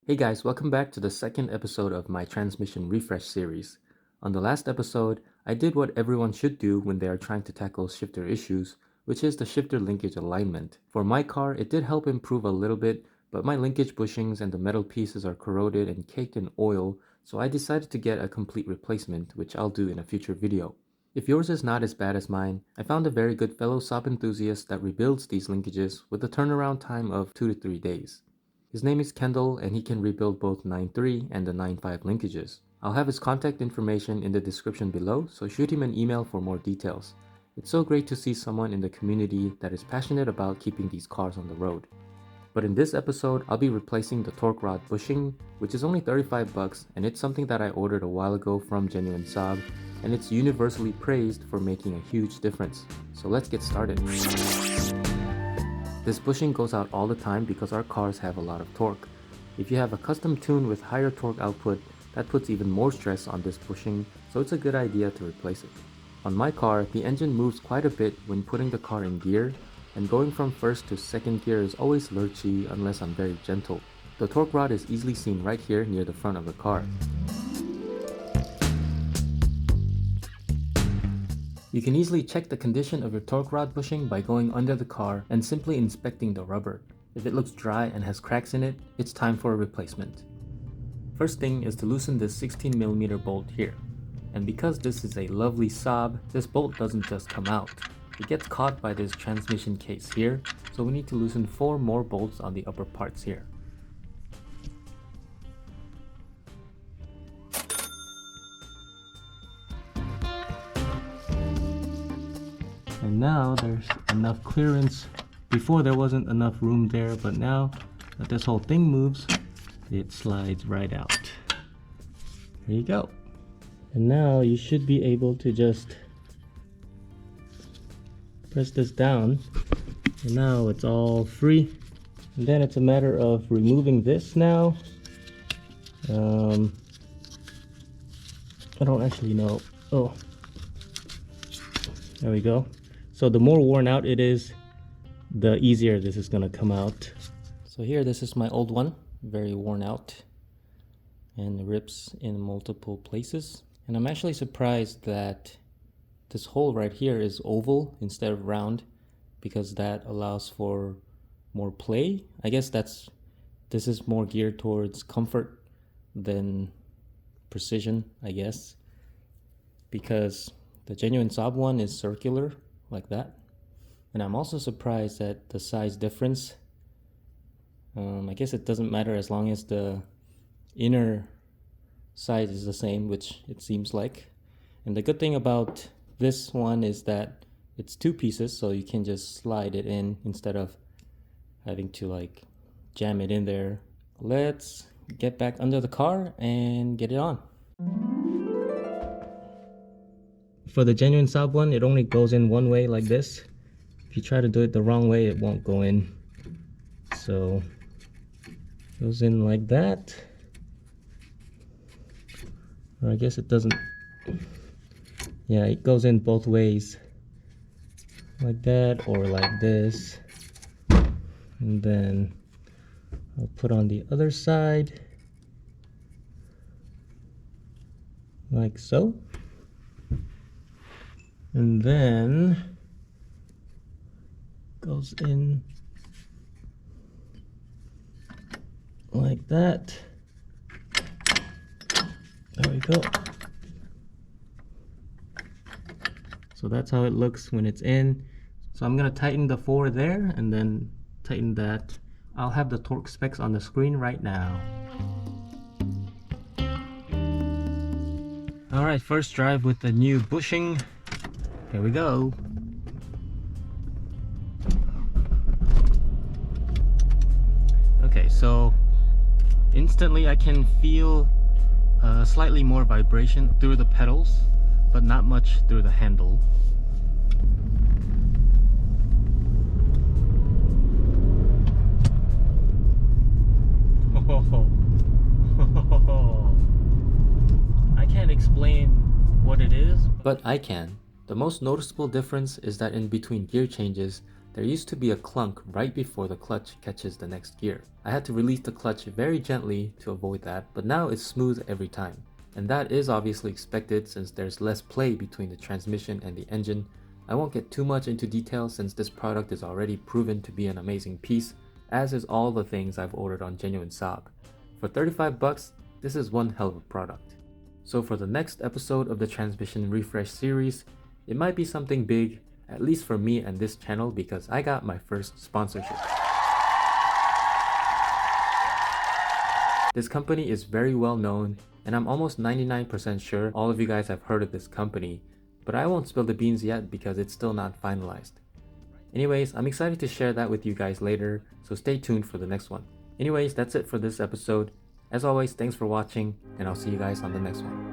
Hey guys, welcome back to the second episode of my transmission refresh series. On the last episode, I did what everyone should do when they are trying to tackle shifter issues, which is the shifter linkage alignment. For my car, it did help improve a little bit, but my linkage bushings and the metal pieces are corroded and caked in oil, so I decided to get a complete replacement, which I'll do in a future video. If yours is not as bad as mine, I found a very good fellow SAAB enthusiast that rebuilds these linkages with a turnaround time of 2 to 3 days. His name is Kendal and he can rebuild both 9.3 and the 9.5 linkages. I'll have his contact information in the description below, so shoot him an email for more details. It's so great to see someone in the community that is passionate about keeping these cars on the road. But in this episode, I'll be replacing the torque rod bushing, which is only 35 bucks, and it's something that I ordered a while ago from Genuine SAAB, and it's universally praised for making a huge difference. So let's get started. This bushing goes out all the time because our cars have a lot of torque. If you have a custom tune with higher torque output, that puts even more stress on this bushing, so it's a good idea to replace it. On my car, the engine moves quite a bit when putting the car in gear, and going from first to second gear is always lurchy unless I'm very gentle. The torque rod is easily seen right here near the front of the car. You can easily check the condition of your torque rod bushing by going under the car and simply inspecting the rubber. If it looks dry and has cracks in it, it's time for a replacement. First thing is to loosen this 16mm bolt here. And because this is a lovely SAAB, this bolt doesn't just come out. It gets caught by this transmission case here, so we need to loosen 4 more bolts on the upper parts here. And now there's enough clearance. Before there wasn't enough room there, but now that this whole thing moves, it slides right out. There you go. And now you should be able to just press this down, and now it's all free. And then it's a matter of removing this now. I don't actually know. Oh, there we go. So the more worn out it is, the easier this is gonna come out. So here, this is my old one, very worn out and rips in multiple places. And I'm actually surprised that this hole right here is oval instead of round, because that allows for more play. I guess this is more geared towards comfort than precision, I guess, because the genuine SAAB one is circular like that. And I'm also surprised at the size difference. I guess it doesn't matter as long as the inner size is the same, which it seems like. And the good thing about this one is that it's 2 pieces, so you can just slide it in instead of having to like jam it in there. Let's get back under the car and get it on. For the genuine SAAB one, it only goes in one way like this. If you try to do it the wrong way, it won't go in. So it goes in like that. Or I guess it doesn't. Yeah, it goes in both ways. Like that or like this. And then I'll put on the other side. Like so. And then goes in like that. There we go. So that's how it looks when it's in. So I'm gonna tighten the 4 there and then tighten that. I'll have the torque specs on the screen right now. Alright, first drive with the new bushing. Here we go. Okay, so instantly I can feel slightly more vibration through the pedals, but not much through the handle. I can't explain what it is, but I can. The most noticeable difference is that in between gear changes, There used to be a clunk right before the clutch catches the next gear. I had to release the clutch very gently to avoid that, but now it's smooth every time. And that is obviously expected since there's less play between the transmission and the engine. I won't get too much into detail since this product is already proven to be an amazing piece, as is all the things I've ordered on genuine SAAB. For 35 bucks, this is one hell of a product. So for the next episode of the Transmission Refresh series, it might be something big, at least for me and this channel, because I got my first sponsorship. This company is very well known, and I'm almost 99% sure all of you guys have heard of this company, but I won't spill the beans yet because it's still not finalized. Anyways, I'm excited to share that with you guys later, so stay tuned for the next one. Anyways, that's it for this episode. As always, thanks for watching, and I'll see you guys on the next one.